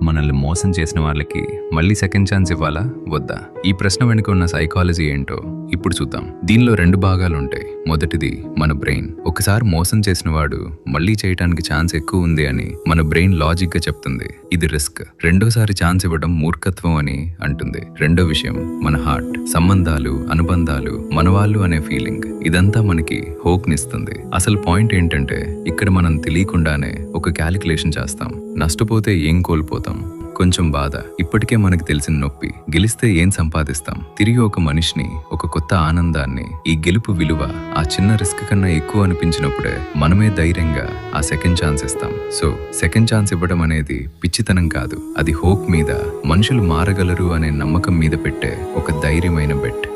మనల్ని మోసం చేసిన వాళ్ళకి మళ్ళీ సెకండ్ ఛాన్స్ ఇవ్వాలా వద్దా? ఈ ప్రశ్న వెనుక ఉన్న సైకాలజీ ఏంటో ఇప్పుడు చూద్దాం. దీనిలో రెండు భాగాలు ఉంటాయి. మొదటిది మన బ్రెయిన్. ఒకసారి మోసం చేసిన వాడు మళ్ళీ చేయటానికి ఛాన్స్ ఎక్కువ ఉంది అని మన బ్రెయిన్ లాజిక్ గా చెప్తుంది. ఇది రిస్క్. రెండోసారి ఛాన్స్ ఇవ్వడం మూర్ఖత్వం అని అంటుంది. రెండో విషయం మన హార్ట్. సంబంధాలు, అనుబంధాలు, మనవాళ్ళు అనే ఫీలింగ్, ఇదంతా మనకి హోప్ నిస్తుంది. అసలు పాయింట్ ఏంటంటే ఇక్కడ మనం తెలియకుండానే ఒక క్యాలిక్యులేషన్ చేస్తాం. నష్టపోతే ఏం కోల్పోతాం? కొంచెం బాధ, ఇప్పటికే మనకు తెలిసిన నొప్పి. గెలిస్తే ఏం సంపాదిస్తాం? తిరిగి ఒక మనిషిని, ఒక కొత్త ఆనందాన్ని. ఈ గెలుపు విలువ ఆ చిన్న రిస్క్ కన్నా ఎక్కువ అనిపించినప్పుడే మనమే ధైర్యంగా ఆ సెకండ్ ఛాన్స్ ఇస్తాం. సో సెకండ్ ఛాన్స్ ఇవ్వడం అనేది పిచ్చితనం కాదు, అది హోప్ మీద, మనుషులు మారగలరు అనే నమ్మకం మీద పెట్టే ఒక ధైర్యమైన బెట్.